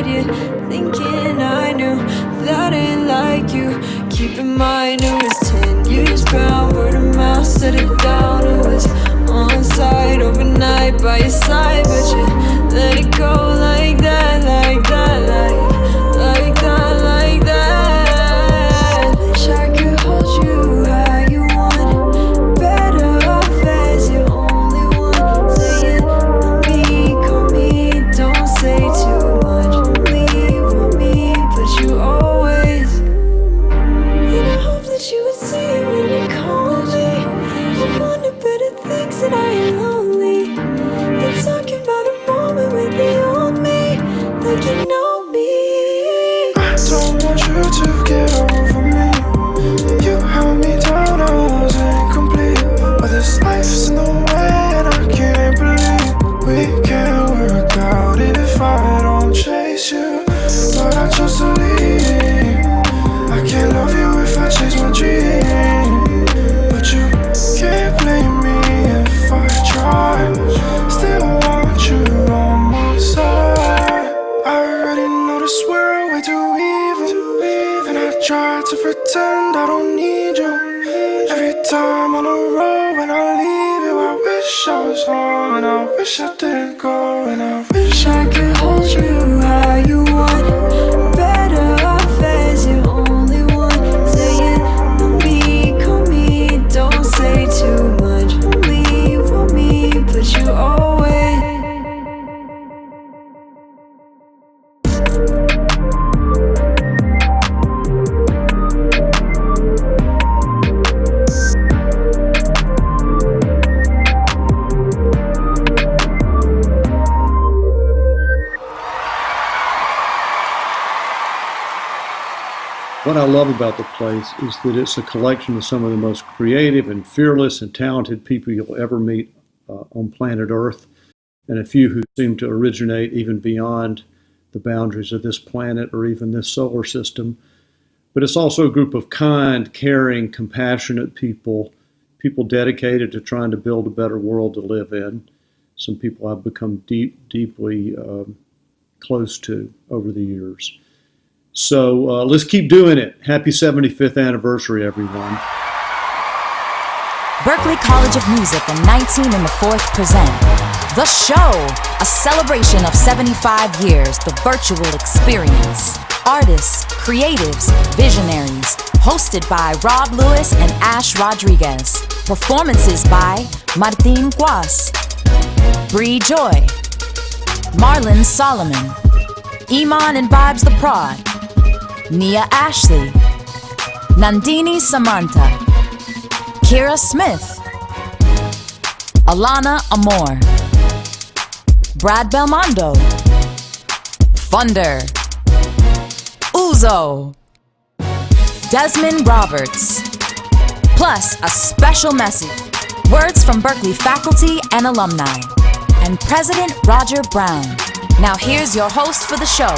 inside you, thinking I knew that ain't like you. Keep in mind it was 10 years bound, word of mouth, set it down. It was on site overnight by your side, but you let it go like that, like that, like that, like that. Wish I could hold you how you want, better off as your only one. Say it, want me, call me, don't say too much. Only want me, but you always. And I hope that you would see it when you call me. I wanted better things and I ain't lonely. You're talking about a moment with the old me, like you know me. I don't want you to get over me. You held me down, I was incomplete. But this life's in the way and I can't believe we can't work out if I don't chase you. But I chose to leave. I can't love you if I chase my dream. But you can't blame me if I try. Still want you on my side. I already know this world way too evil, and I try to pretend I don't need you. Every time on the road when I leave you, I wish I was home, and I wish I didn't go, and I wish I could hold you how you want, better off as your only one. Say it, want me, call me, don't say too much. Only want me, but you always. What I love about the place is that it's a collection of some of the most creative and fearless and talented people you'll ever meet on planet Earth, and a few who seem to originate even beyond the boundaries of this planet or even this solar system. But it's also a group of kind, caring, compassionate people, people dedicated to trying to build a better world to live in. Some people I've become deeply close to over the years. So let's keep doing it. Happy 75th anniversary, everyone. Berklee College of Music and 19 and the Fourth present The Show, a celebration of 75 years, the virtual experience. Artists, creatives, visionaries, hosted by Rob Lewis and Ash Rodriguez. Performances by Martín Guas, Bri Joi, Marlon Solomon, Emaan Vibeztheprod, Nia Ashley, Nandini Samanta, Keira Smith, Alana Amore, Brad Belmondo, Thunder, Uzo, Desmond Roberts, plus a special message, words from Berklee faculty and alumni, and President Roger Brown. Now here's your host for the show,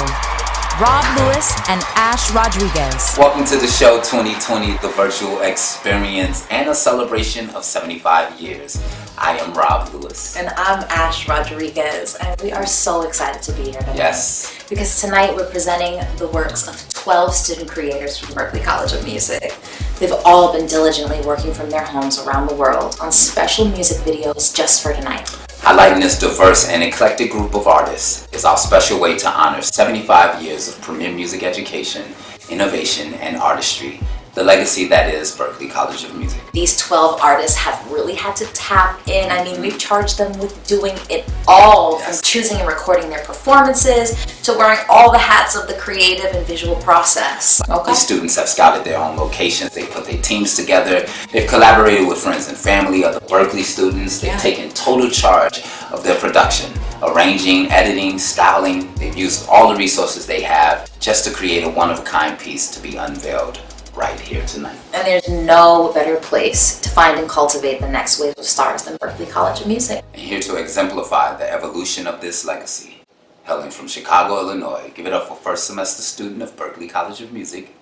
Rob Lewis and Ash Rodriguez. Welcome to the show 2020, the virtual experience and a celebration of 75 years. I am Rob Lewis. And I'm Ash Rodriguez, and we are so excited to be here tonight. Yes. Because tonight we're presenting the works of 12 student creators from Berklee College of Music. They've all been diligently working from their homes around the world on special music videos just for tonight. Highlighting this diverse and eclectic group of artists is our special way to honor 75 years of premier music education, innovation, and artistry, the legacy that is Berklee College of Music. These 12 artists have really had to tap in. I mean, we've charged them with doing it all, from choosing and recording their performances to wearing all the hats of the creative and visual process. Okay. These students have scouted their own locations, they put their teams together, they've collaborated with friends and family, other Berklee students, they've taken total charge of their production, arranging, editing, styling. They've used all the resources they have just to create a one-of-a-kind piece to be unveiled right here tonight. And there's no better place to find and cultivate the next wave of stars than Berklee College of Music. And here to exemplify the evolution of this legacy, hailing from Chicago, Illinois, give it up for first semester student of Berklee College of Music,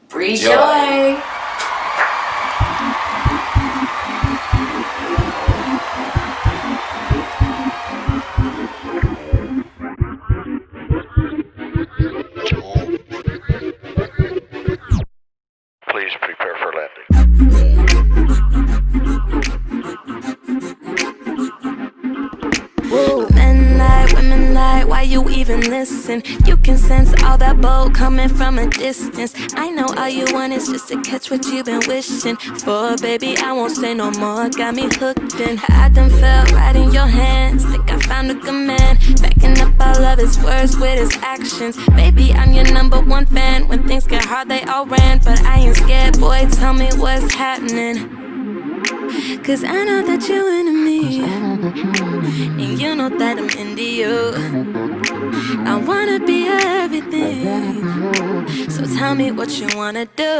Bri Joi. even listen. You can sense all that bold coming from a distance. I know all you want is just to catch what you've been wishing for, baby. I won't say no more, got me hooked in. I done felt right in your hands, think I found a good man, backing up all of his words with his actions. Baby, I'm your #1 fan. When things get hard, they all ran, but I ain't scared, boy, tell me what's happening. Cause I know that you into me, and you know that I'm into you. I wanna be your everything, so tell me what you wanna do.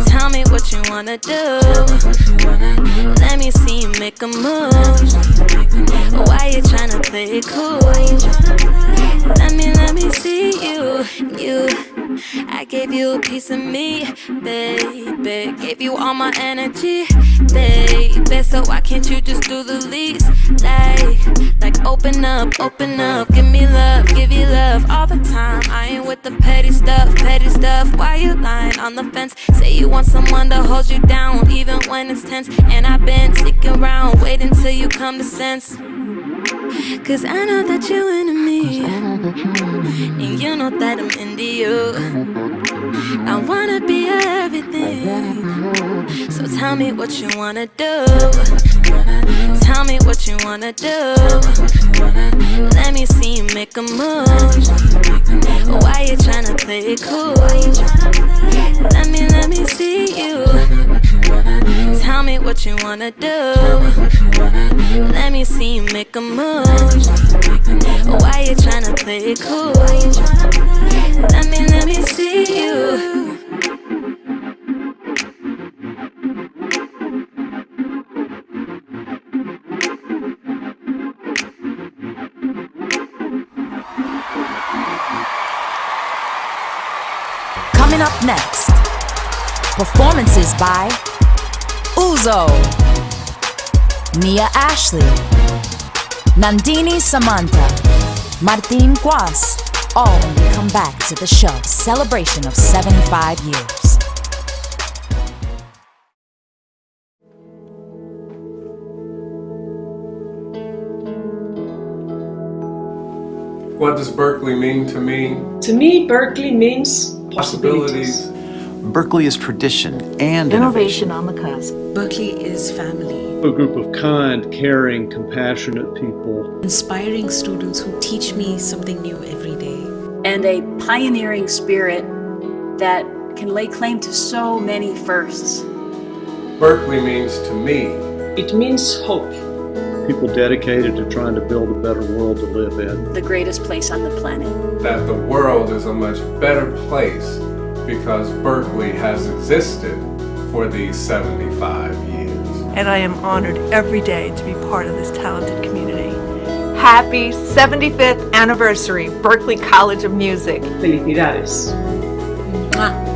Tell me what you wanna do. Let me see you make a move. Why you tryna play it cool? Let me see you. I gave you a piece of me, baby. Gave you all my energy, baby. So why can't you just do the least? Like open up. Give me love, give you love all the time. I ain't with the petty stuff. Why you lying on the fence? Say you want someone to hold you down, even when it's tense. And I've been sticking around, waiting till you come to sense. Cause I know that you into me, and you know that I'm into you. I wanna be your everything, so tell me what you wanna do. Tell me what you wanna do. Let me see you make a move. Why you tryna play it cool? Let me see you. Tell me what you wanna do. Let me see you make a move. Why you tryna play it cool? Let me see you. Coming up next, performances by Uzo, Mia Ashley, Nandini Samanta, Martín Guas, all when we come back to the show celebration of 75 years. What does Berklee mean to me? To me, Berklee means possibilities. Berklee is tradition and innovation on the cusp. Berklee is family. A group of kind, caring, compassionate people. Inspiring students who teach me something new every day. And a pioneering spirit that can lay claim to so many firsts. Berklee means to me. It means hope. People dedicated to trying to build a better world to live in. The greatest place on the planet. That the world is a much better place because Berklee has existed for these 75 years. And I am honored every day to be part of this talented community. Happy 75th anniversary, Berklee College of Music. Felicidades. Mwah.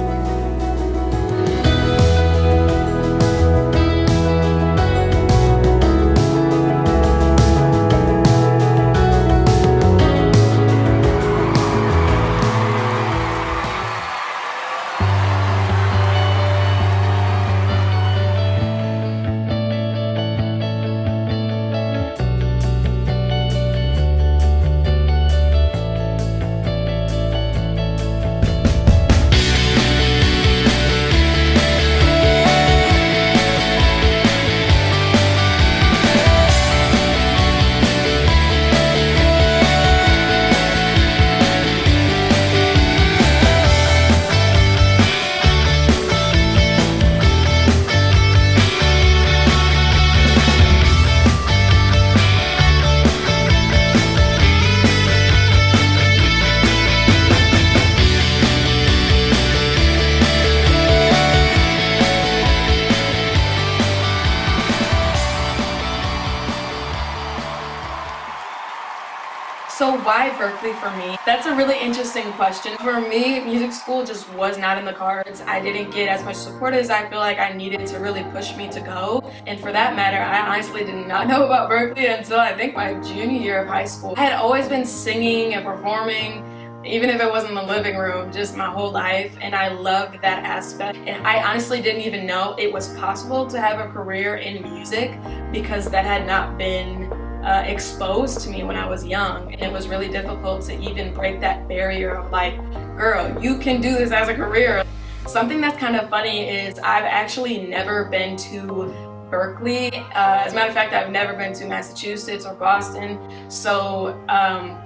So why Berklee for me? That's a really interesting question. For me, music school just was not in the cards. I didn't get as much support as I feel like I needed to really push me to go. And for that matter, I honestly did not know about Berklee until I think my junior year of high school. I had always been singing and performing, even if it wasn't in the living room, just my whole life, and I loved that aspect. And I honestly didn't even know it was possible to have a career in music because that had not been exposed to me when I was young, and it was really difficult to even break that barrier of like, girl, you can do this as a career. Something that's kind of funny is I've actually never been to Berklee. As a matter of fact, I've never been to Massachusetts or Boston, so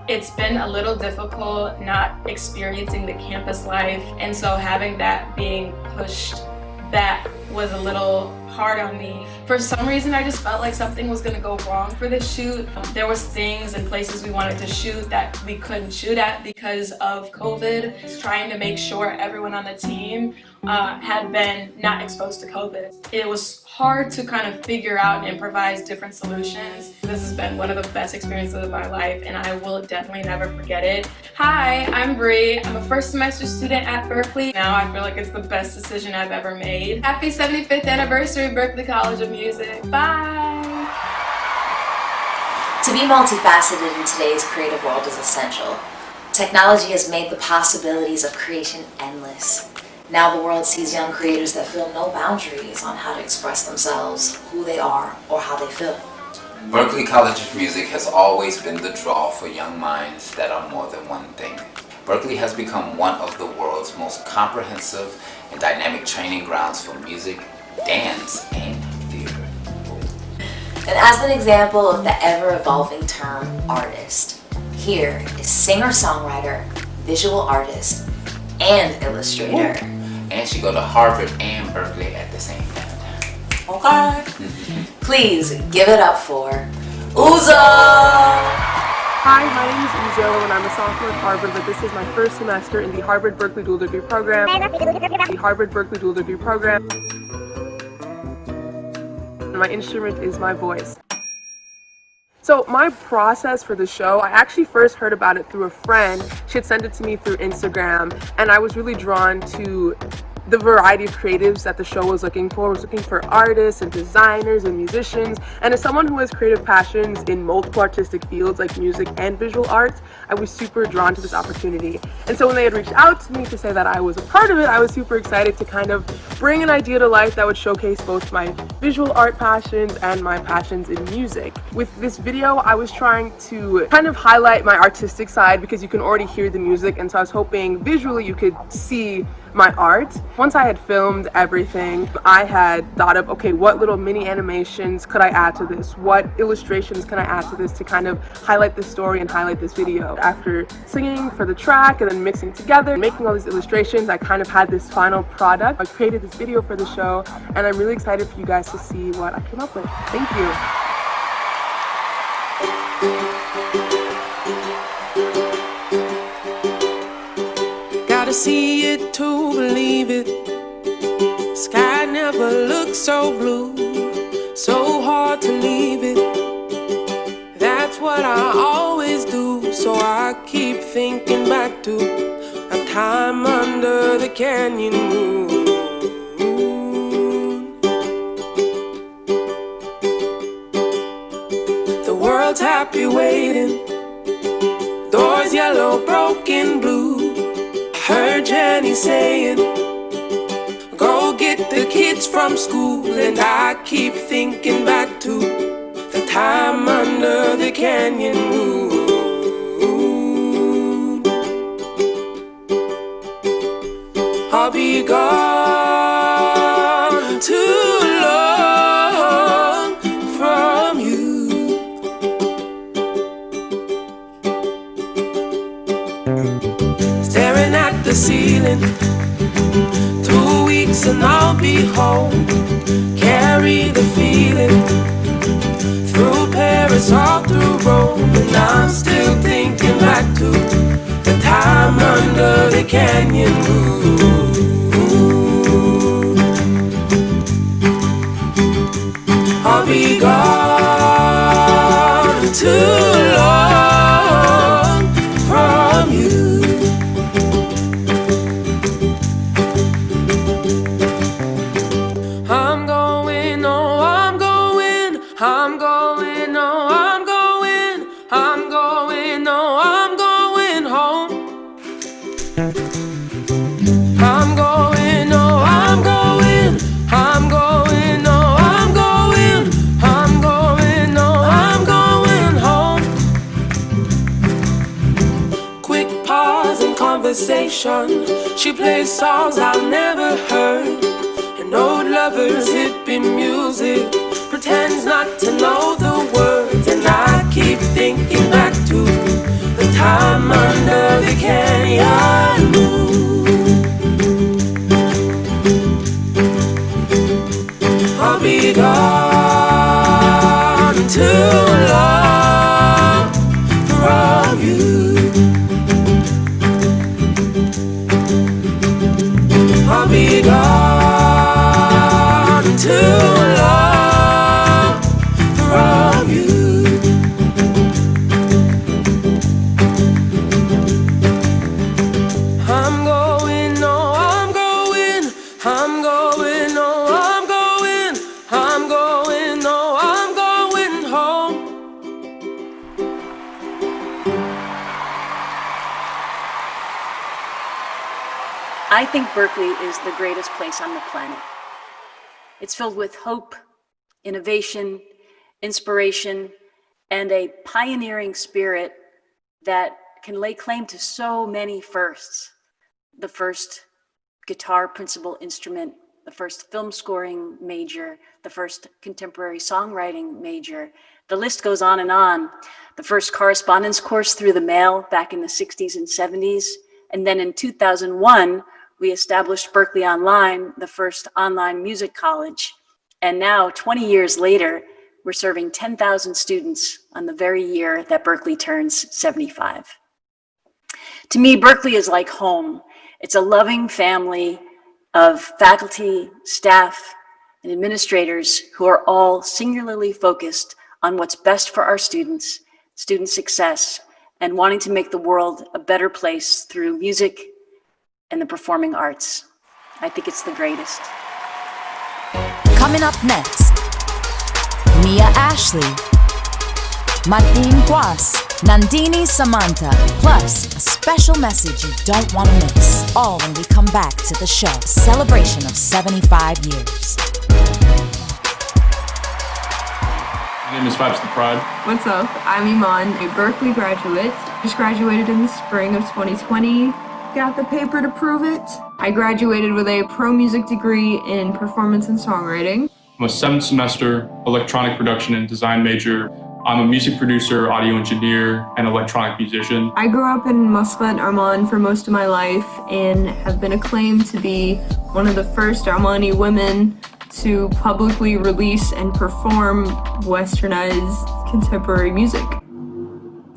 it's been a little difficult not experiencing the campus life, and so having that being pushed back was a little hard on me. For some reason, I just felt like something was gonna go wrong for this shoot. There was things and places we wanted to shoot that we couldn't shoot at because of COVID. Just trying to make sure everyone on the team had been not exposed to COVID. It was hard to kind of figure out and improvise different solutions. This has been one of the best experiences of my life, and I will definitely never forget it. Hi, I'm Bri. I'm a first semester student at Berklee. Now I feel like it's the best decision I've ever made. Happy 75th anniversary, Berklee College of Music. Bye! To be multifaceted in today's creative world is essential. Technology has made the possibilities of creation endless. Now the world sees young creators that feel no boundaries on how to express themselves, who they are, or how they feel. Berklee College of Music has always been the draw for young minds that are more than one thing. Berklee has become one of the world's most comprehensive and dynamic training grounds for music, dance, and theater. And as an example of the ever-evolving term artist, here is singer-songwriter, visual artist, and illustrator. And she go to Harvard and Berklee at the same time. Okay. Please give it up for Uzo! Hi, my name is Uzo, and I'm a sophomore at Harvard, but this is my first semester in the Harvard-Berklee dual degree program. The Harvard-Berklee dual degree program. And my instrument is my voice. So my process for the show, I actually first heard about it through a friend. She had sent it to me through Instagram, and I was really drawn to the variety of creatives that the show was looking for. I was looking for artists and designers and musicians, and as someone who has creative passions in multiple artistic fields like music and visual arts, I was super drawn to this opportunity. And so when they had reached out to me to say that I was a part of it, I was super excited to kind of bring an idea to life that would showcase both my visual art passions and my passions in music. With this video, I was trying to kind of highlight my artistic side because you can already hear the music, and so I was hoping visually you could see my art. Once I had filmed everything, I had thought of, okay, what little mini animations could I add to this? What illustrations can I add to this to kind of highlight this story and highlight this video? After singing for the track and then mixing together, making all these illustrations, I kind of had this final product. I created this video for the show, and I'm really excited for you guys to see what I came up with. Thank you. Gotta see it to believe it. Sky never looked so blue, so hard to leave it. That's what I always do, so I keep thinking back to a time under the canyon moon. The world's happy waiting, doors yellow, broken blue. Heard Jenny saying, go get the kids from school, and I keep thinking back to the time under the canyon moon. I'll be gone too long from you. Staring at the ceiling, 2 weeks and I'll be home. Carry the feeling through Paris, all through Rome, and I'm still thinking back to the time under the canyon moon. I'll be gone too long from you. quick pause in conversation. She plays songs I've never heard, and old lovers' hippie music pretends not to know the words. And I keep thinking back to the time under the canyon moon. I'll be gone too long for all you. I'll be gone too long for all you. I'm going, no, I'm going, I'm going, no, I'm going, I'm going, no, I'm going home. I think Berklee is the greatest place on the planet. It's filled with hope, innovation, inspiration, and a pioneering spirit that can lay claim to so many firsts. The first guitar principal instrument, the first film scoring major, the first contemporary songwriting major. The list goes on and on. The first correspondence course through the mail back in the 60s and 70s. And then in 2001, we established Berklee Online, the first online music college. And now, 20 years later, we're serving 10,000 students on the very year that Berklee turns 75. To me, Berklee is like home. It's a loving family of faculty, staff, and administrators who are all singularly focused on what's best for our students, student success, and wanting to make the world a better place through music and the performing arts. I think it's the greatest. Coming up next, Mia Ashley, Martín Guas, Nandini Samanta, plus a special message you don't want to miss. All when we come back to the show, celebration of 75 years. My name is Vibeztheprod. What's up? I'm Emaan, a Berklee graduate. Just graduated in the spring of 2020. Got the paper to prove it. I graduated with a pro music degree in performance and songwriting. I'm a 7th semester electronic production and design major. I'm a music producer, audio engineer, and electronic musician. I grew up in Muscat, Oman for most of my life and have been acclaimed to be one of the first Omani women to publicly release and perform westernized contemporary music,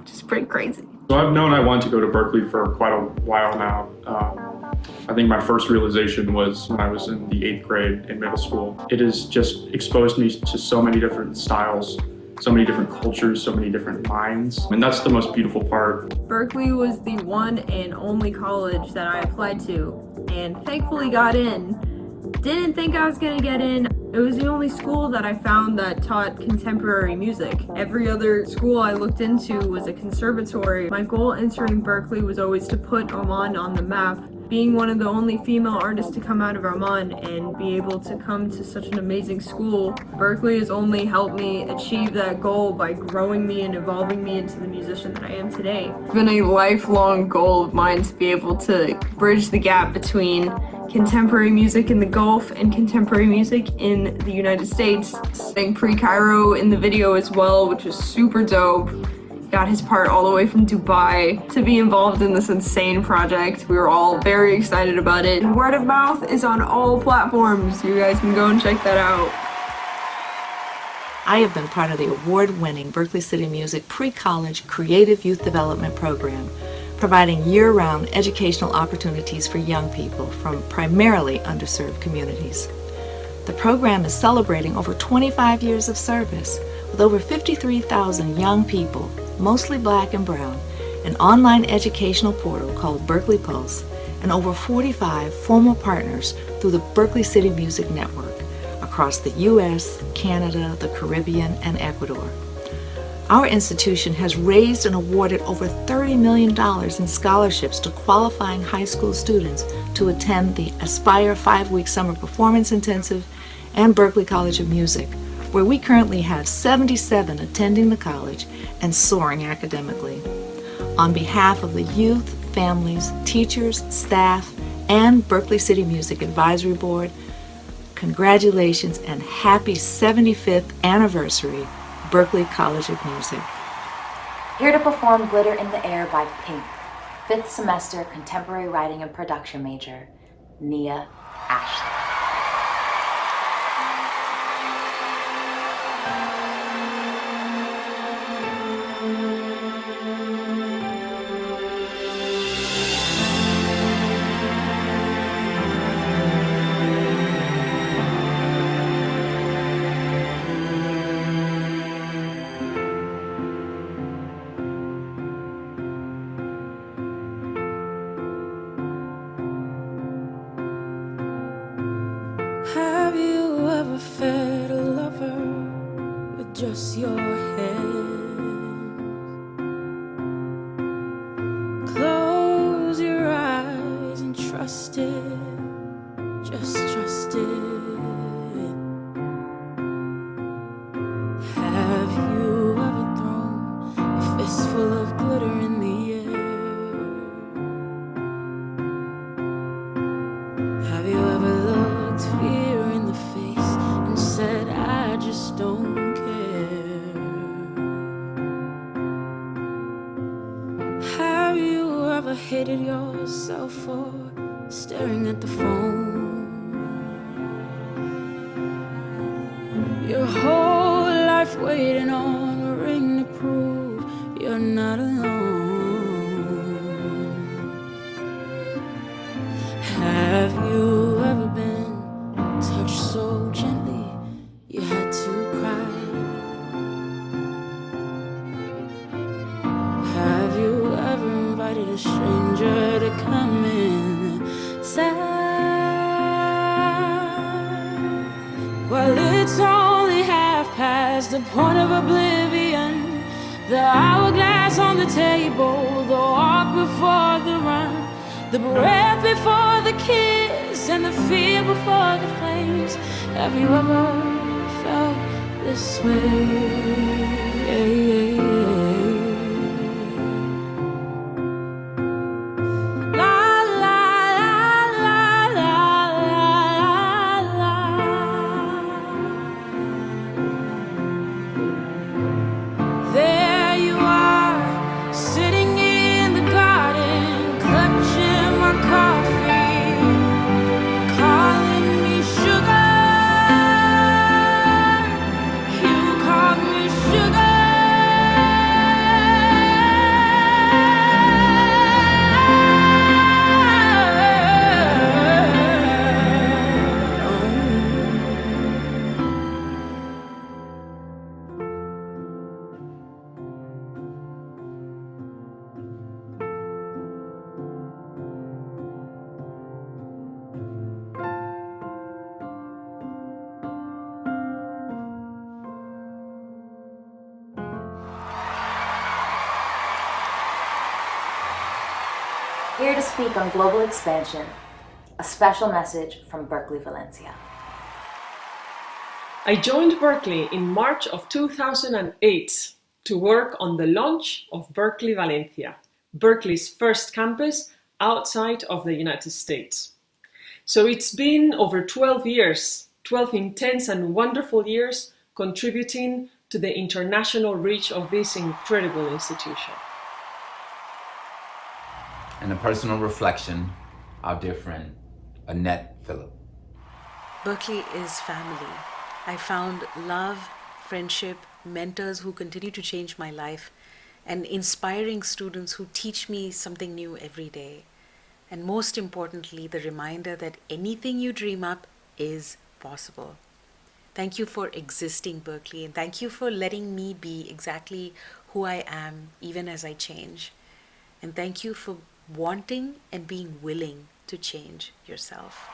which is pretty crazy. So I've known I wanted to go to Berklee for quite a while now. I think my first realization was when I was in the 8th grade in middle school. It has just exposed me to so many different styles, so many different cultures, so many different minds. And that's the most beautiful part. Berklee was the one and only college that I applied to and thankfully got in. Didn't think I was gonna get in. It was the only school that I found that taught contemporary music. Every other school I looked into was a conservatory. My goal entering Berklee was always to put Oman on the map. Being one of the only female artists to come out of Oman and be able to come to such an amazing school, Berklee has only helped me achieve that goal by growing me and evolving me into the musician that I am today. It's been a lifelong goal of mine to be able to bridge the gap between contemporary music in the Gulf and contemporary music in the United States. Sang Bri Joi in the video as well, which was super dope. Got his part all the way from Dubai to be involved in this insane project. We were all very excited about it. And word of mouth is on all platforms. You guys can go and check that out. I have been part of the award-winning Berklee City Music Pre-College Creative Youth Development Program, providing year-round educational opportunities for young people from primarily underserved communities. The program is celebrating over 25 years of service with over 53,000 young people, mostly Black and brown, an online educational portal called Berklee Pulse, and over 45 formal partners through the Berklee City Music Network across the U.S., Canada, the Caribbean, and Ecuador. Our institution has raised and awarded over $30 million in scholarships to qualifying high school students to attend the Aspire 5-week summer performance intensive and Berklee College of Music, where we currently have 77 attending the college and soaring academically. On behalf of the youth, families, teachers, staff, and Berklee City Music Advisory Board, congratulations and happy 75th anniversary, Berklee College of Music. Here to perform Glitter in the Air by Pink, 5th semester contemporary writing and production major, Nia Ashley. Have you ever fed a lover with just your hands? Close your eyes and trust it, just trust it. Have you ever thrown a fistful of glitter in the air? Have you ever looked fear in the face and said, I just don't care? Have you ever hated yourself for staring at the phone? Your whole life waiting on a ring to prove you're not alone. Have you ever been touched so gently you had to cry? Have you ever invited a stranger to come inside? Well, it's only half past the point of oblivion. The hourglass on the table, the walk before the run, the breath before the kiss, and the fear before the flames. Have you ever felt this way? There you are, sitting in the garden, clutching my coffee, calling me sugar. You call me sugar. Here to speak on global expansion, a special message from Berklee Valencia. I joined Berklee in March of 2008 to work on the launch of Berklee Valencia, Berklee's first campus outside of the United States. So it's been over 12 years, 12 intense and wonderful years contributing to the international reach of this incredible institution. And a personal reflection, our dear friend, Annette Phillip. Berklee is family. I found love, friendship, mentors who continue to change my life, and inspiring students who teach me something new every day. And most importantly, the reminder that anything you dream up is possible. Thank you for existing, Berklee, and thank you for letting me be exactly who I am, even as I change. And thank you for wanting and being willing to change yourself.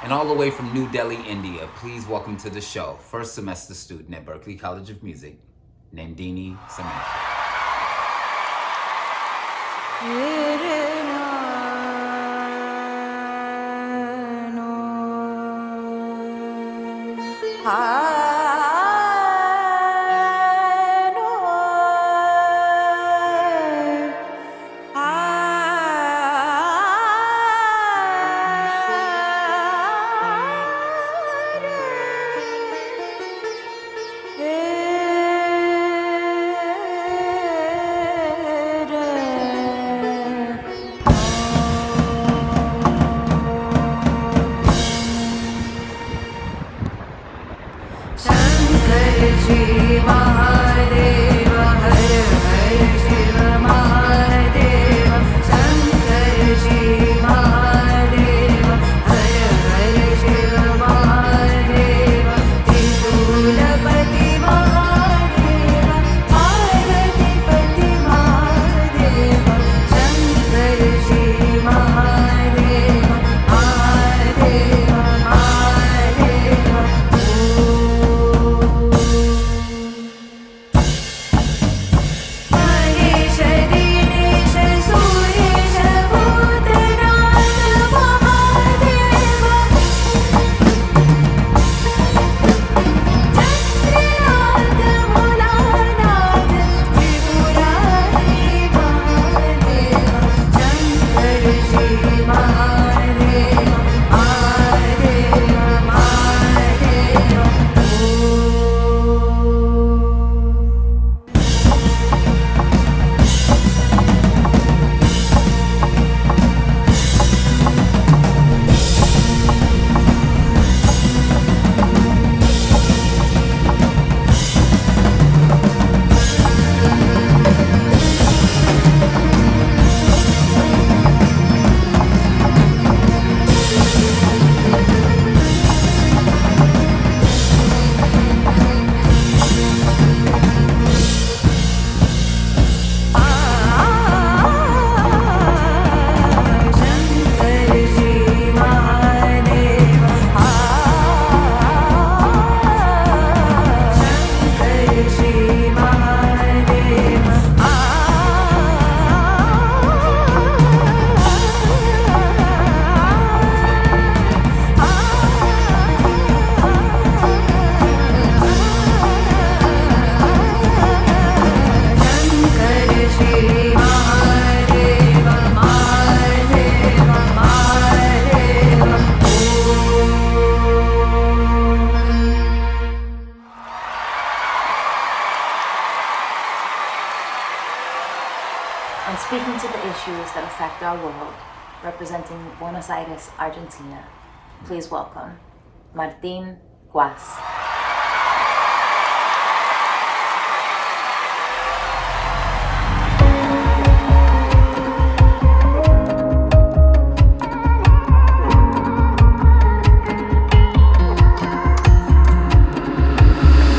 And all the way from New Delhi, India, please welcome to the show, first semester student at Berklee College of Music, Nandini Samanta. And speaking to the issues that affect our world, representing Buenos Aires, Argentina, please welcome Martín Guas.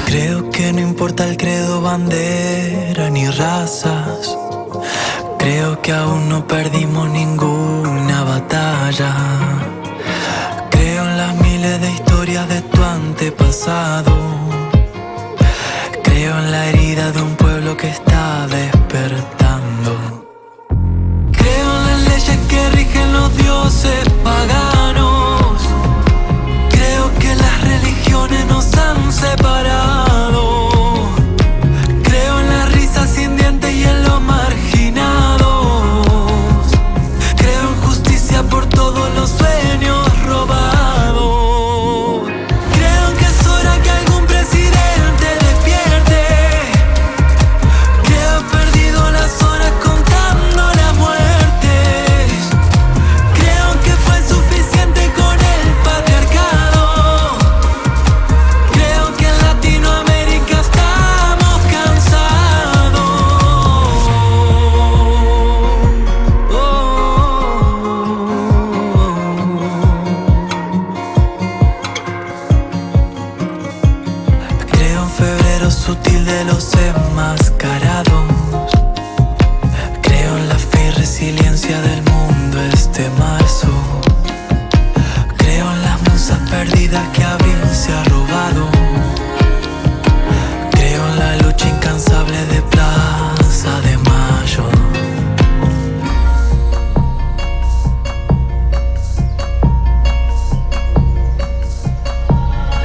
Creo que no importa el credo, bandera ni razas. Creo que aún no perdimos ninguna batalla. Creo en las miles de historias de tu antepasado. Creo en la herida de un pueblo que está despertando. Creo en las leyes que rigen los dioses paganos. Creo que las religiones nos han separado. Creo en la risa sin dientes y en los marginados. Creo en justicia por todos los sueños robados. Creo que es hora que algún presidente despierte. Creo he perdido las horas contando las muertes. Creo que fue suficiente con el patriarcado. Creo que en Latinoamérica estamos cansados. Creo en febrero sutil de los enmascarados. Creo en la fe y resiliencia del mundo este marzo. Creo en las musas perdidas que abril se ha robado. Creo en la lucha incansable de Plaza de Mayo.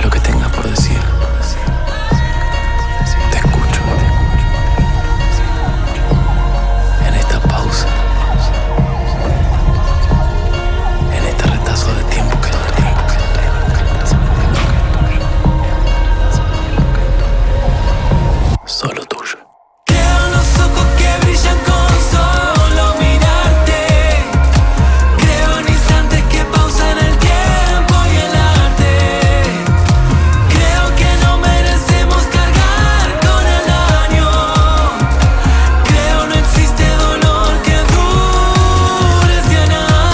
Lo que tengas por decir, te escucho. En esta pausa, en este retazo de tiempo que solo tuyo. Creo en los ojos que brillan con solo mirarte. Creo en instantes que pausan el tiempo y el arte. Creo que no merecemos cargar con el daño. Creo no existe dolor que dure 100 años.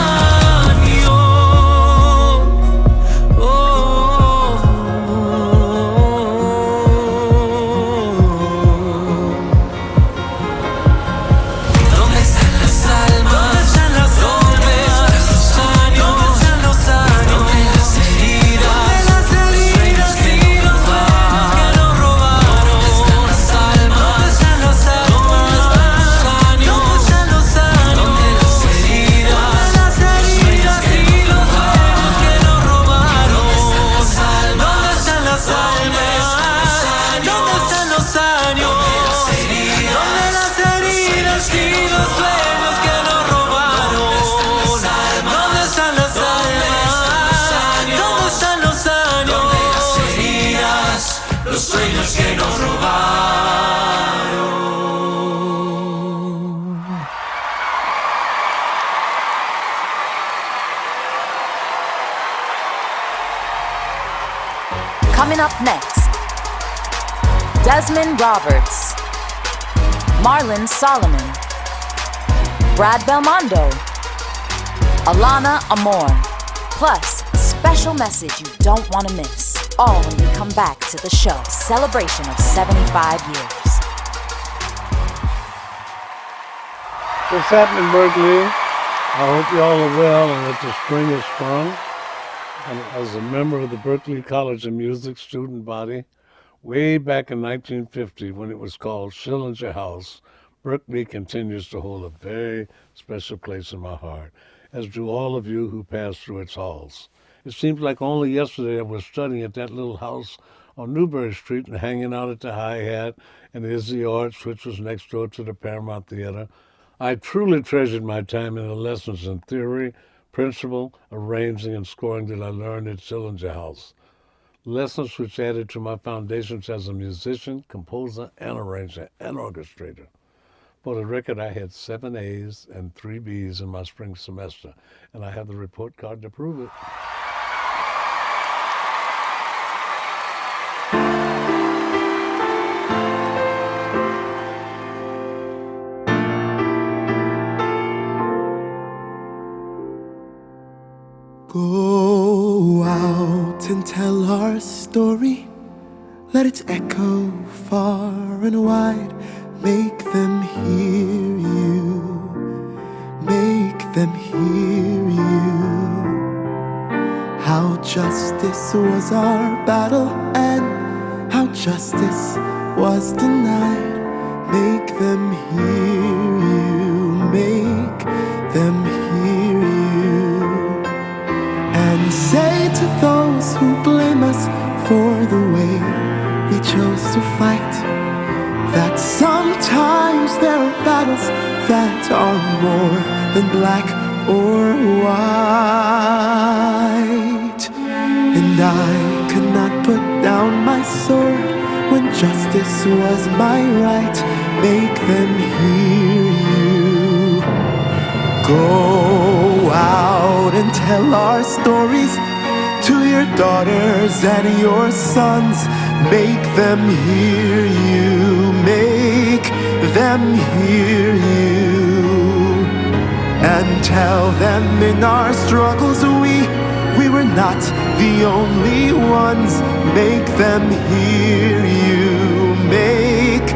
¿Dónde están las almas? ¿Dónde están los años? ¿Dónde están los años? ¿Dónde las heridas? ¿Dónde las heridas y los sueños que nos robaron? ¿Dónde están las almas? ¿Dónde están los años? ¿Dónde están los años? ¿Dónde las heridas? ¿Dónde las heridas y los sueños que nos robaron? ¿Dónde están las almas? ¿Dónde están los años? ¿Dónde las heridas y los sueños que nos robaron? ¿Dónde están las almas? ¿Dónde están los años? ¿Dónde las heridas? Los sueños que nos robaron. Coming up next, Desmond Roberts, Marlon Solomon, Brad Belmondo, Alana Amore, plus a special message you don't want to miss. All when we come back to the show, celebration of 75 years. What's happening, Berklee? I hope you all are well and that the spring has sprung. And as a member of the Berklee College of Music student body, way back in 1950 when it was called Schillinger House, Berklee continues to hold a very special place in my heart, as do all of you who pass through its halls. It seems like only yesterday I was studying at that little house on Newbury Street and hanging out at the Hi-Hat and Izzy Arts, which was next door to the Paramount Theater. I truly treasured my time in the lessons in theory, principle, arranging, and scoring that I learned at Schillinger House. Lessons which added to my foundations as a musician, composer, and arranger, and orchestrator. For the record, I had 7 A's and 3 B's in my spring semester, and I have the report card to prove it. Go out and tell our story. Let it echo far and wide. Make them hear you. Make them hear you. How justice was our battle and how justice was denied. Make them hear you. Make them hear you. And say to those who blame us for the way we chose to fight, that sometimes there are battles that are more than black or white. And I could not put down my sword when justice was my right. Make them hear you. Go out and tell our stories to your daughters and your sons. Make them hear you. Make them hear you. And tell them in our struggles we were not the only ones. Make them hear you. Make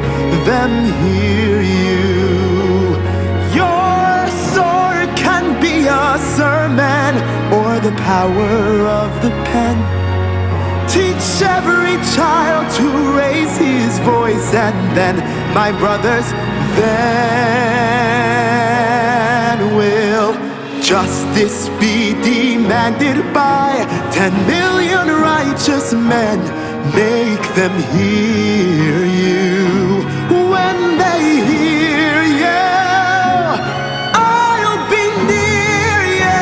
them hear you. Your sword can be a sermon or the power of the pen. Teach every child to raise his voice, and then, my brothers, then will justice be demanded by 10 million righteous men. Make them hear you. When they hear you, I'll be near you.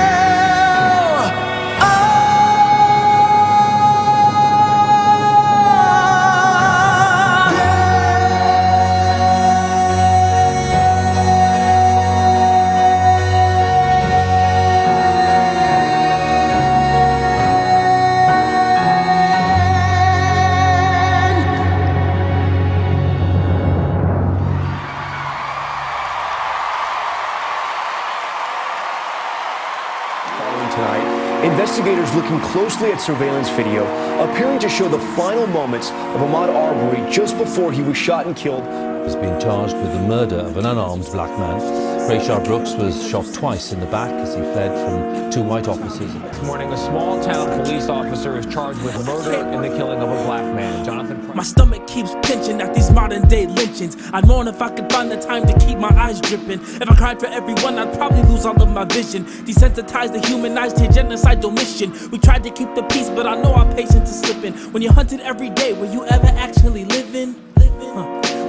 Investigators looking closely at surveillance video appearing to show the final moments of Ahmaud Arbery just before he was shot and killed. He's been charged with the murder of an unarmed black man. Rayshard Brooks was shot twice in the back as he fled from 2 white officers. This morning, a small-town police officer is charged with murder in the killing of a black man. Jonathan Price. My stomach keeps pinching at these modern-day lynchings. I'd mourn if I could find the time to keep my eyes dripping. If I cried for everyone, I'd probably lose all of my vision. Desensitized, dehumanized, his genocidal mission. We tried to keep the peace, but I know our patience is slipping. When you're hunted every day, were you ever actually living?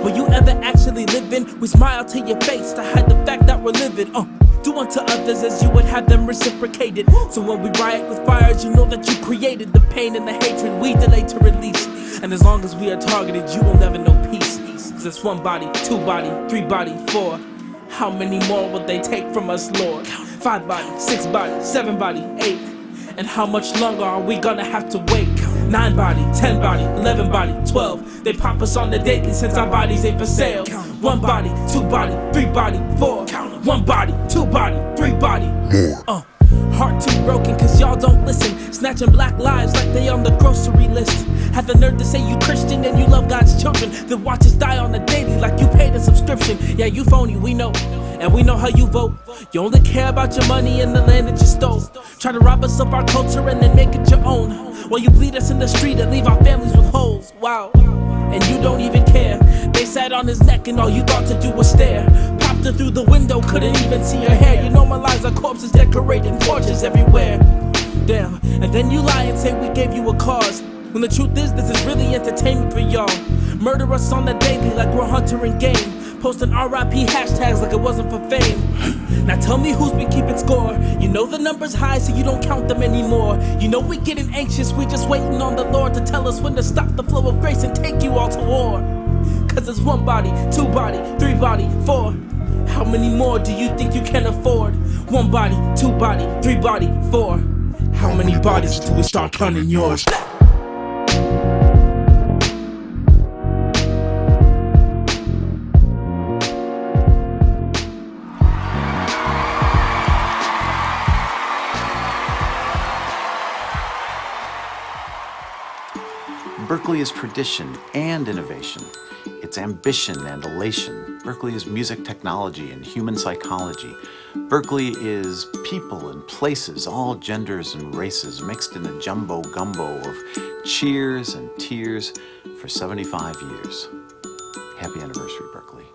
Will you ever actually live in? We smile to your face to hide the fact that we're living. Do unto others as you would have them reciprocated. So when we riot with fires, you know that you created the pain and the hatred we delay to release. And as long as we are targeted, you will never know peace. Cause it's 1 body, 2 body, 3 body, 4. How many more will they take from us, Lord? 5 body, 6 body, 7 body, 8. And how much longer are we gonna have to wait? 9 body, 10 body, 11 body, 12. They pop us on the daily since our bodies ain't for sale. 1 body, 2 body, 3 body, 4. 1 body, 2 body, 3 body. Heart too broken cause y'all don't listen. Snatching black lives like they on the grocery list. Have the nerve to say you Christian and you love God's children, then watch us die on the daily like you paid a subscription. Yeah, you phony, we know. And we know how you vote. You only care about your money and the land that you stole. Try to rob us of our culture and then make it your own. While you bleed us in the street and leave our families with holes. Wow. And you don't even care. They sat on his neck and all you thought to do was stare. Popped her through the window, couldn't even see her hair. You normalize our corpses decorating porches everywhere. Damn. And then you lie and say we gave you a cause, when the truth is this is really entertainment for y'all. Murder us on the daily like we're hunter and game. Posting RIP hashtags like it wasn't for fame. Now tell me who's been keeping score. You know the number's high so you don't count them anymore. You know we getting anxious, we just waiting on the Lord to tell us when to stop the flow of grace and take you all to war. cause it's 1 body, 2 body, 3 body, 4. How many more do you think you can afford? 1 body, 2 body, 3 body, 4. How many bodies until we start counting yours? Berklee is tradition and innovation. It's ambition and elation. Berklee is music technology and human psychology. Berklee is people and places, all genders and races, mixed in a jumbo gumbo of cheers and tears for 75 years. Happy anniversary, Berklee.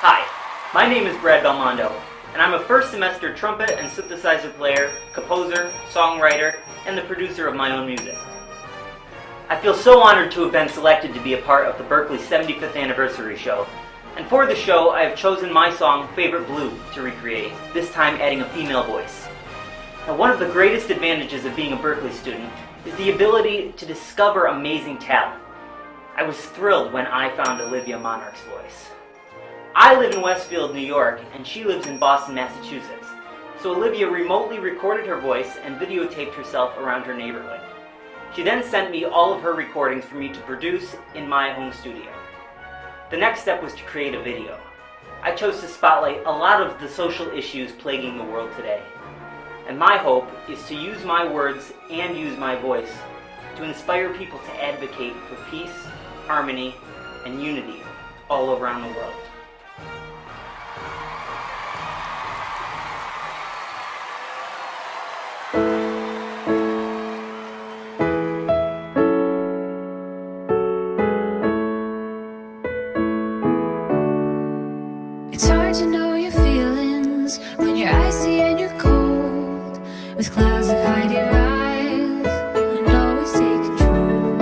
Hi, my name is Brad Belmondo, and I'm a first semester trumpet and synthesizer player, composer, songwriter, and the producer of my own music. I feel so honored to have been selected to be a part of the Berklee 75th anniversary show. And for the show, I have chosen my song, Favorite Blue, to recreate, this time adding a female voice. Now, one of the greatest advantages of being a Berklee student is the ability to discover amazing talent. I was thrilled when I found Olivia Monarch's voice. I live in Westfield, New York, and she lives in Boston, Massachusetts. So Olivia remotely recorded her voice and videotaped herself around her neighborhood. She then sent me all of her recordings for me to produce in my home studio. The next step was to create a video. I chose to spotlight a lot of the social issues plaguing the world today. And my hope is to use my words and use my voice to inspire people to advocate for peace, harmony, and unity all around the world. It's hard to know your feelings when you're icy and you're cold, with clouds that hide your eyes and always take control.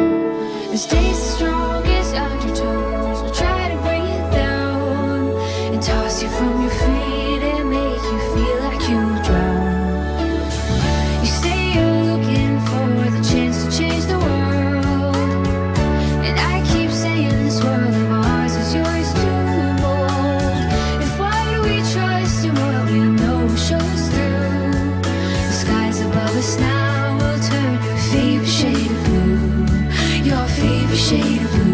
And stay strong as undertows will try to bring you down and toss you from your feet and make you feel like you'll drown. You say you're looking for the chance to change the world, and I keep saying this world of ours is yours too. Now we'll turn your favorite shade of blue, your favorite shade of blue.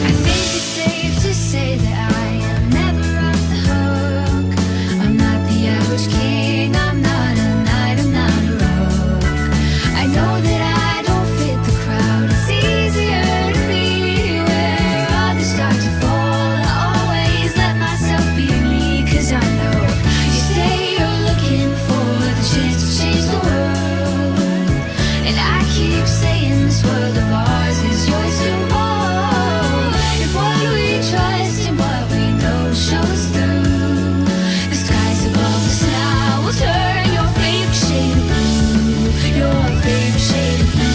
I think it's safe to say that I am never off the hook. I'm not the average king, I'm not a knight, I'm not a rogue. I know that I don't fit the crowd, it's easier start to fall. I always let myself be me, 'cause I know you say you're looking for the chance to change the world, and I keep saying this world of ours is yours to hold. If what we trust and what we know shows through, the skies above us now will turn your favorite shade of blue, your favorite shade of blue.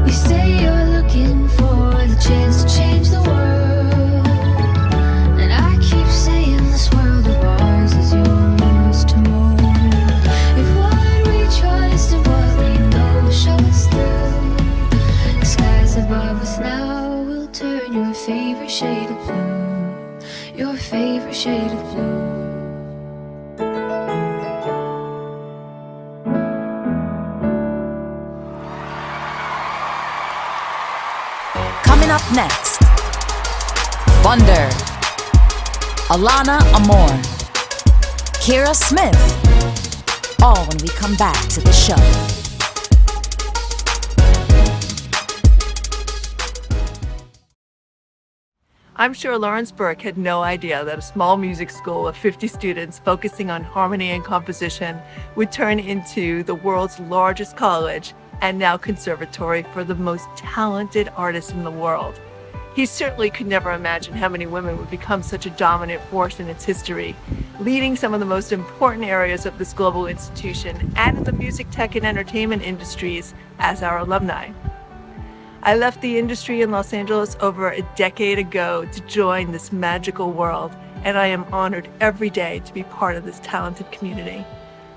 It's you say you're looking for the chance to change the world, and I keep saying this world of ours is yours to mold. If what we trust and what we know show us through, the skies above us now will turn your favorite shade of blue, your favorite shade of blue. Coming up next, Thunder, Alana Amore, Keira Smith, all when we come back to the show. I'm sure Lawrence Burke had no idea that a small music school of 50 students focusing on harmony and composition would turn into the world's largest college and now conservatory for the most talented artists in the world. He certainly could never imagine how many women would become such a dominant force in its history, leading some of the most important areas of this global institution and in the music, tech, and entertainment industries as our alumni. I left the industry in Los Angeles over a decade ago to join this magical world, and I am honored every day to be part of this talented community.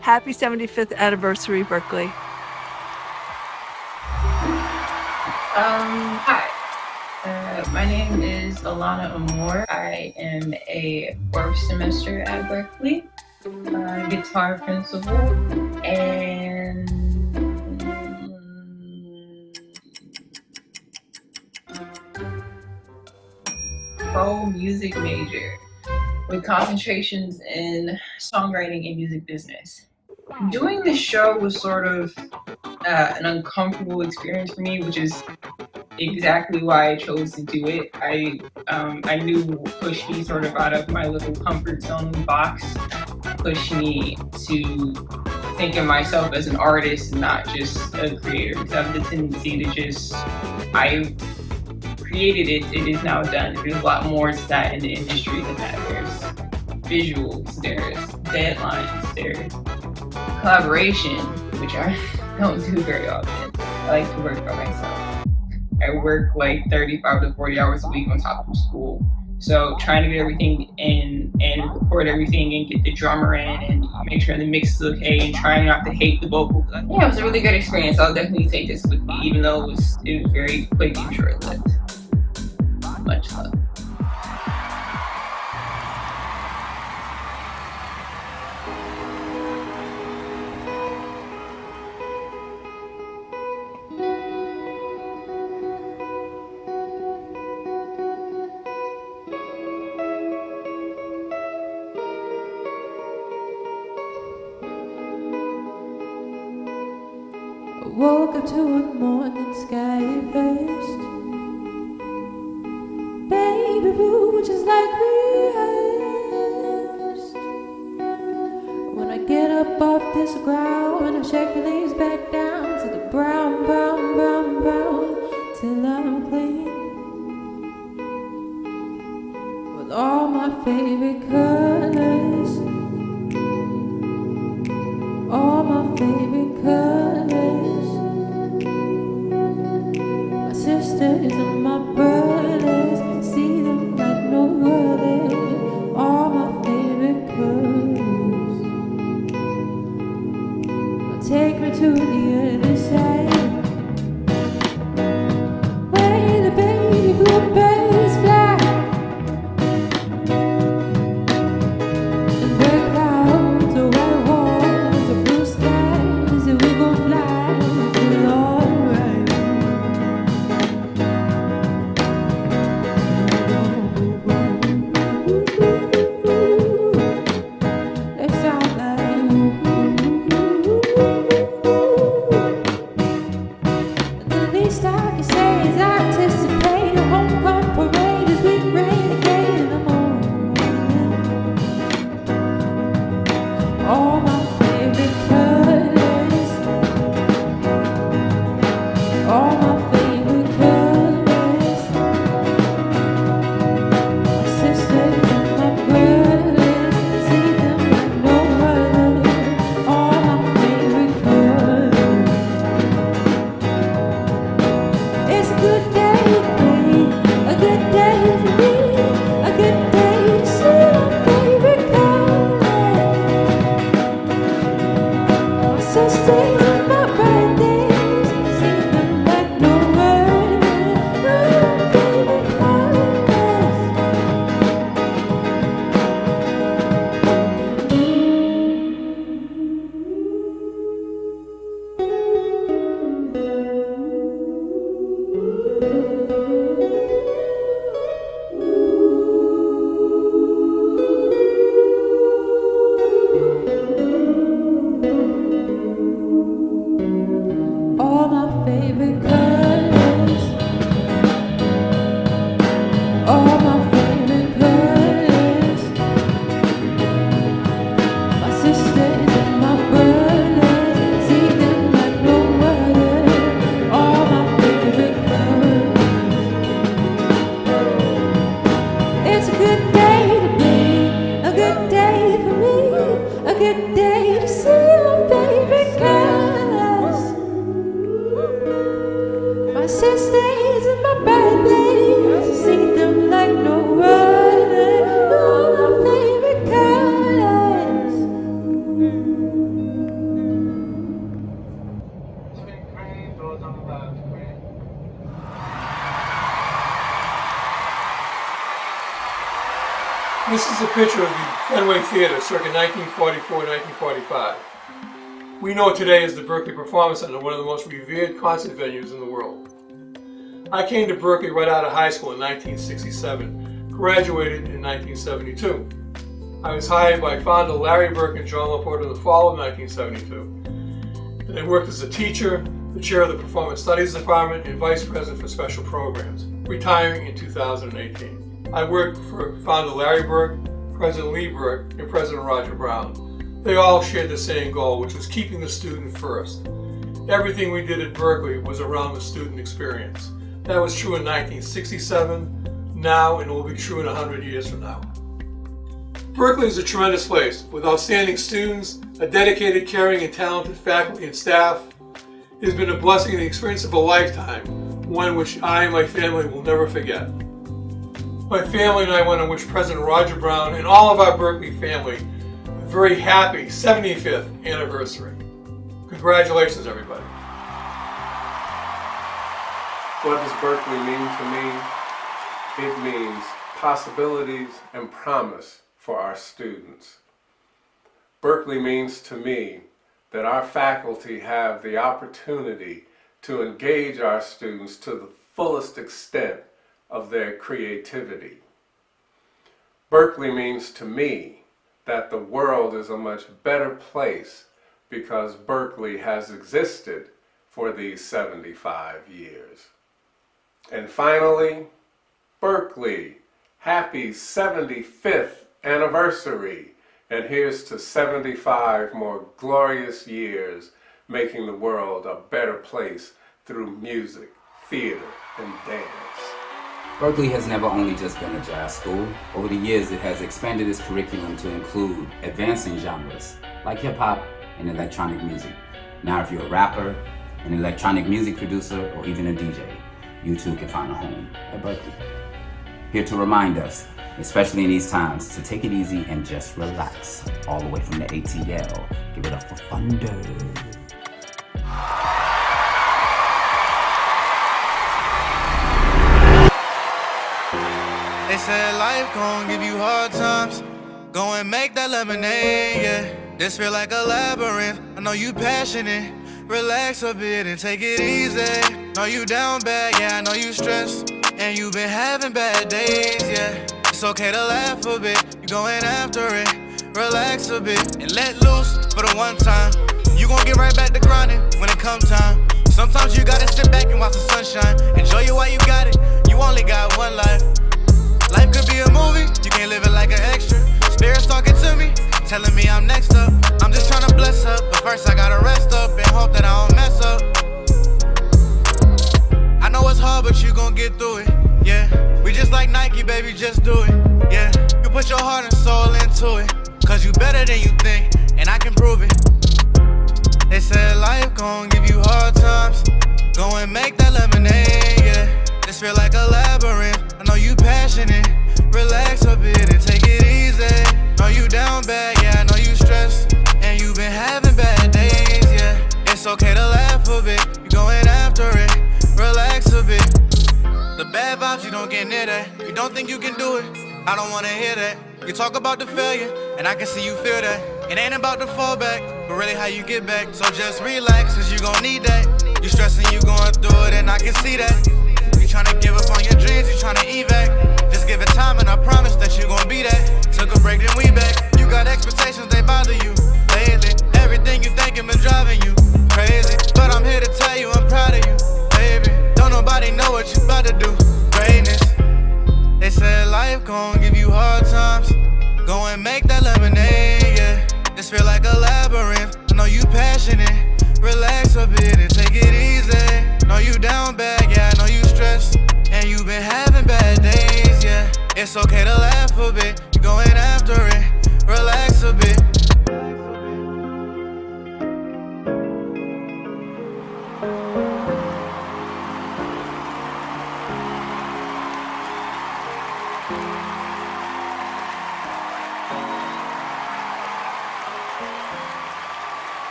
Happy 75th anniversary, Berklee. Hi. My name is Alana Amore. I am a fourth semester at Berklee, guitar principal, and pro music major with concentrations in songwriting and music business. Doing this show was sort of an uncomfortable experience for me, which is exactly why I chose to do it. I knew it would push me sort of out of my little comfort zone box, push me to think of myself as an artist and not just a creator. Because I have the tendency to just, I've created it, it is now done. There's a lot more to that in the industry than that. There's visuals, there's deadlines, there's collaboration, which I don't do very often. I like to work by myself. I work like 35 to 40 hours a week on top of school. So trying to get everything in and record everything and get the drummer in and make sure the mix is okay and trying not to hate the vocals. Yeah, it was a really good experience. I'll definitely take this with me, even though it was very quick and short-lived. Much love. Woke up to a morning sky first. Baby blue, just like rehearsed. When I get up off this ground, I shake the leaves back down to the brown, brown, brown, brown, till I'm clean. With all my favorite colors, all my favorite colors. My sisters and my brothers, see them like no other. All my favorite colors. Now take me to the other side, where the baby bluebirds fly. The clouds, the white walls, the blue skies, and we gon' fly, feel alright. That sound like the least I can say is I anticipate a homecoming parade as we renegade in the morning. All my favorite colors, all my favorite colors. My sisters and my brothers, see them like no other. All my favorite colors. It's a good day for me, a good day for me, a good day to see my favorite colors. My sisters and my brothers, see them like no other. My favorite colors. This is a picture of the Fenway Theater circa 1944-1945. We know today as the Berklee Performance Center, one of the most revered concert venues in the world. I came to Berklee right out of high school in 1967, graduated in 1972. I was hired by founder Larry Burke and John Laporte in the fall of 1972. Then I worked as a teacher, the chair of the Performance Studies Department, and vice president for special programs, retiring in 2018. I worked for founder Larry Burke, President Lee Burke, and President Roger Brown. They all shared the same goal, which was keeping the student first. Everything we did at Berklee was around the student experience. That was true in 1967, now, and will be true in 100 years from now. Berklee is a tremendous place with outstanding students, a dedicated, caring, and talented faculty and staff. It has been a blessing and the experience of a lifetime, one which I and my family will never forget. My family and I want to wish President Roger Brown and all of our Berklee family a very happy 75th anniversary. Congratulations, everybody. What does Berklee mean to me? It means possibilities and promise for our students. Berklee means to me that our faculty have the opportunity to engage our students to the fullest extent of their creativity. Berklee means to me that the world is a much better place because Berklee has existed for these 75 years. And finally, Berklee, happy 75th anniversary, and here's to 75 more glorious years making the world a better place through music, theater, and dance. Berklee has never only just been a jazz school. Over the years, it has expanded its curriculum to include advancing genres like hip-hop and electronic music. Now, if you're a rapper, an electronic music producer, or even a DJ, you too can find a home at Berklee. Here to remind us, especially in these times, to take it easy and just relax. All the way from the ATL, give it up for Thunder. They said life gon' give you hard times. Go and make that lemonade, yeah. This feel like a labyrinth. I know you passionate. Relax a bit and take it easy. Know you down bad, yeah, I know you stressed. And you been having bad days, yeah. It's okay to laugh a bit. You going after it. Relax a bit and let loose for the one time. You gon' get right back to grinding when it come time. Sometimes you gotta sit back and watch the sunshine. Enjoy it while you got it. You only got one life. Life could be a movie, you can't live it like an extra. Spirits talking to me, telling me I'm next up. I'm just trying to bless up, but first I gotta rest up and hope that I don't mess up. I know it's hard, but you gon' get through it, yeah. We just like Nike, baby, just do it, yeah. You put your heart and soul into it, cause you better than you think, and I can prove it. They said life gon' give you hard times. Go and make that lemonade, yeah. This feel like a labyrinth. I know you passionate. Relax a bit and take it easy. Know you down bad, yeah, I know you stressed. And you been having bad days, yeah. It's okay to laugh a bit. You going after it. Relax a bit. The bad vibes, you don't get near that. You don't think you can do it. I don't wanna hear that. You talk about the failure, and I can see you feel that. It ain't about the fallback, but really how you get back. So just relax, cause you gon' need that. You stressing, you going through it, and I can see that. You tryna give up on your dreams, you tryna evac. Just give it time and I promise that you gon' be that. Took a break, then we back. You got expectations, they bother you. Lately, everything you thinking been driving you crazy. But I'm here to tell you I'm proud of you, baby. Don't nobody know what you about to do. Greatness. They said life gon' give you hard times. Go and make that lemonade, yeah. This feel like a labyrinth. I know you passionate. Relax a bit and take it easy. Know you down bad, yeah, I know you stressed. And you been having bad days, yeah. It's okay to laugh a bit. You going after it. Relax a bit.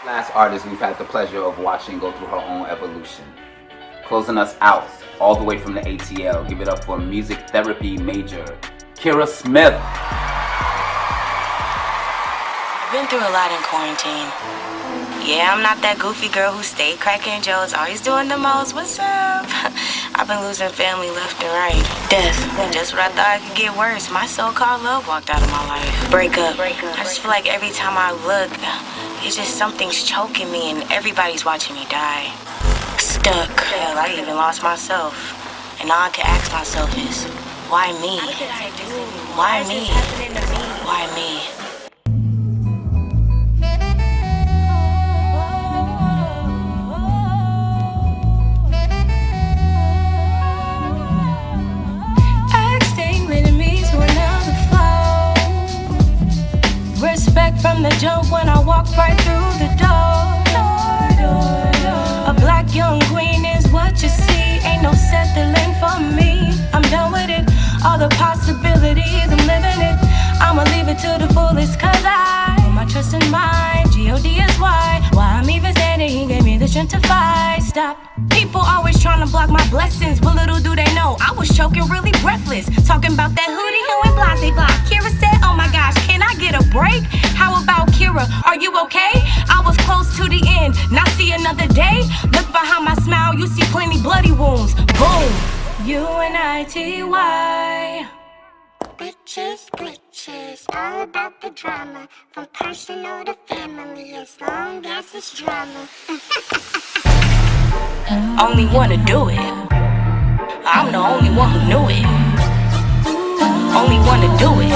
Last artist we've had the pleasure of watching go through her own evolution. Closing us out, all the way from the ATL, give it up for music therapy major, Keira Smith. I've been through a lot in quarantine. Yeah, I'm not that goofy girl who stayed cracking jokes, always doing the most. What's up? I've been losing family left and right. Death, just when I thought it could get worse, my so-called love walked out of my life. Breakup. I just feel like every time I look, it's just something's choking me and everybody's watching me die. Stuck. Hell, I even lost myself. And all I can ask myself is, why me? Why me? Why me? Respect from the jump when I walk right through the door. A black young queen is what you see. Ain't no settling for me. I'm done with it. All the possibilities, I'm living it. I'ma leave it to the fullest, cause I put my trust in mine. G.O.D. is why I'm even standing. He gave me the strength to fight. Stop. People always trying to block my blessings, but little do they know I was choking really breathless. Talking about that hoodie, who and blase block. Keira said, oh my gosh, can I get a break? How about Keira, are you okay? I was close to the end, now see another day. Look behind my smile, you see plenty bloody wounds. Boom, UNITY. Bitches, glitches, all about the drama. From personal to family, as long as it's drama. Only one to do it. I'm the only one who knew it. Only one to do it.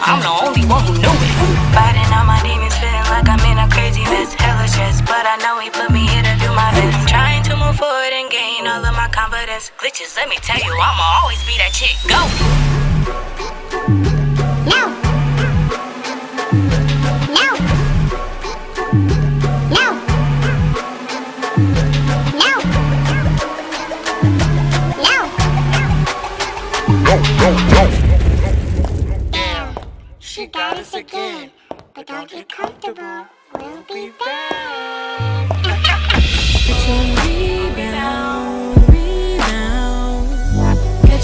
I'm the only one who knew it. Fighting all my demons, feeling like I'm in a crazy mess. Hella stress, but I know he put me here to do my best. Trying to move forward and gain all of my confidence. Glitches, let me tell you, I'ma always be that chick. Go! No! No! No! Damn, she got us again. But don't get comfortable, we'll be back. Get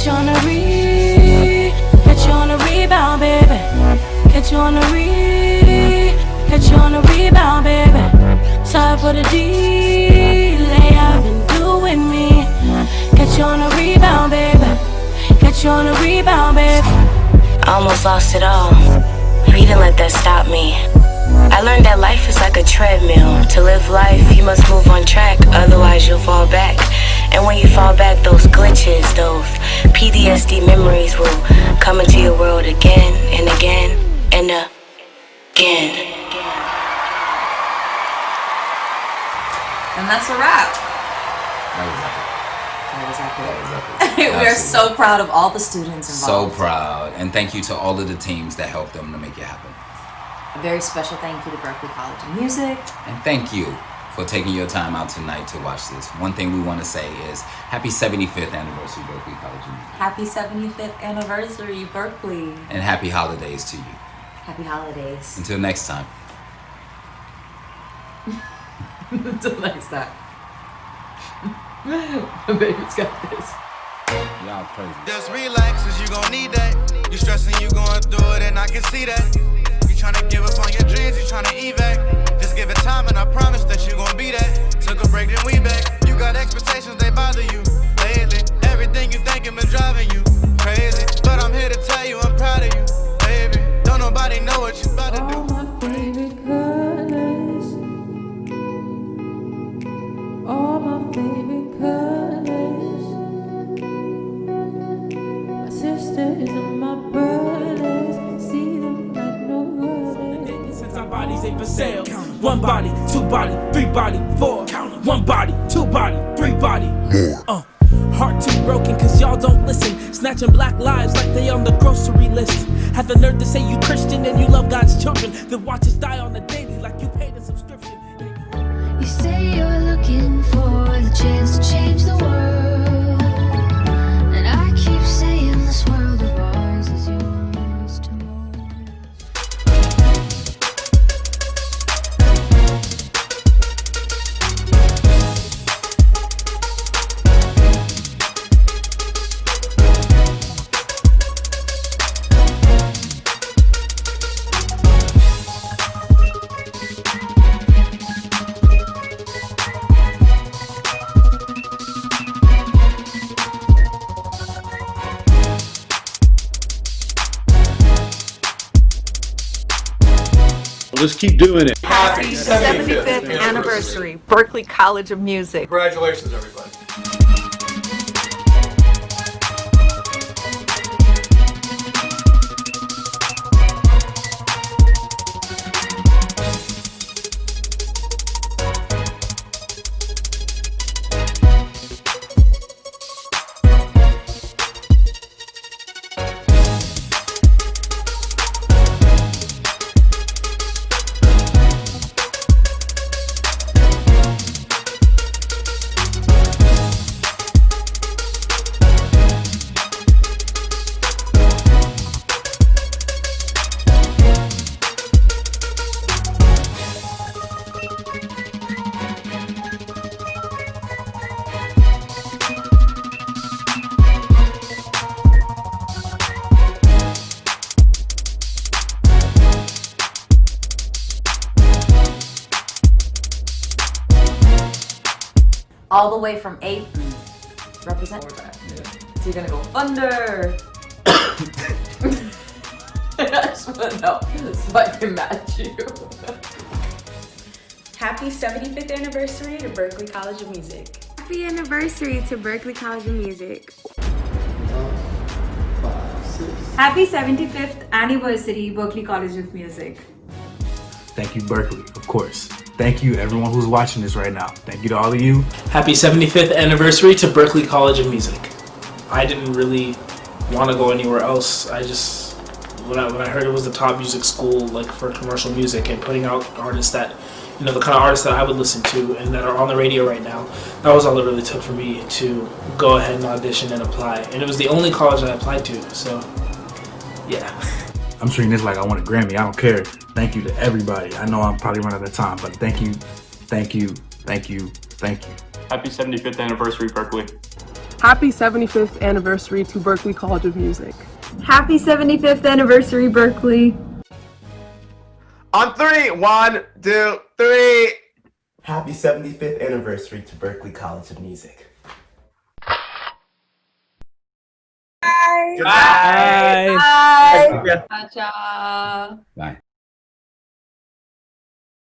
you on a rebound. Get you on a rebound, baby. Get you on a rebound, baby. Sorry for the delay I've been doing me. Get you on a rebound, baby. Get you on a rebound, baby. I almost lost it all, but he didn't let that stop me. I learned that life is like a treadmill. To live life, you must move on track, otherwise you'll fall back. And when you fall back, those glitches, those PTSD memories will come into your world again and again and again. And that's a wrap. That was epic. We are so proud of all the students involved. So proud. And thank you to all of the teams that helped them to make it happen. A very special thank you to Berklee College of Music. And thank you for taking your time out tonight to watch this. One thing we want to say is happy 75th anniversary, Berklee College of Music. Happy 75th anniversary, Berklee. And happy holidays to you. Happy holidays. Until next time. Until next time. My baby's got this. Y'all crazy. Just relax, cause you gon' need that. You stressing, you going through it, and I can see that. You tryna give up on your dreams, you tryna evac. Just give it time, and I promise that you gon' be that. Took a break, then we back. You got expectations, they bother you. Lately, everything you thinking been driving you crazy. But I'm here to tell you, I'm proud of you, baby. Don't nobody know what you about to do. All my favorite colors. My sisters and my brothers, see them like no other. Since our bodies ain't for sale. One body, two body, three body, four. One body, two body, three body. More. Heart too broken cause y'all don't listen. Snatching black lives like they on the grocery list. Have the nerve to say you Christian and you love God's children. Then watch us die on the daily like you paid a subscription. You say you're looking for the chance to change the world, and I keep saying this world of ours is yours to move. Let's keep doing it. Happy 75th anniversary, Berklee College of Music. Congratulations, everybody. All the way from 8. Represent. So you're gonna go thunder. I just wanna know so I can match you. Happy 75th anniversary to Berklee College of Music. Happy anniversary to Berklee College of Music. Happy 75th anniversary, Berklee College of Music. Thank you, Berklee, of course. Thank you, everyone who's watching this right now. Thank you to all of you. Happy 75th anniversary to Berklee College of Music. I didn't really want to go anywhere else. I just, when I heard it was the top music school, like for commercial music and putting out artists that, you know, the kind of artists that I would listen to and that are on the radio right now, that was all it really took for me to go ahead and audition and apply. And it was the only college I applied to, so yeah. I'm treating this like I want a Grammy. I don't care. Thank you to everybody. I know I'm probably running out of time, but thank you, thank you, thank you, thank you. Happy 75th anniversary, Berklee. Happy 75th anniversary to Berklee College of Music. Happy 75th anniversary, Berklee. On 3, 1, 2, 3. Happy 75th anniversary to Berklee College of Music. Bye. Bye. Bye. Bye.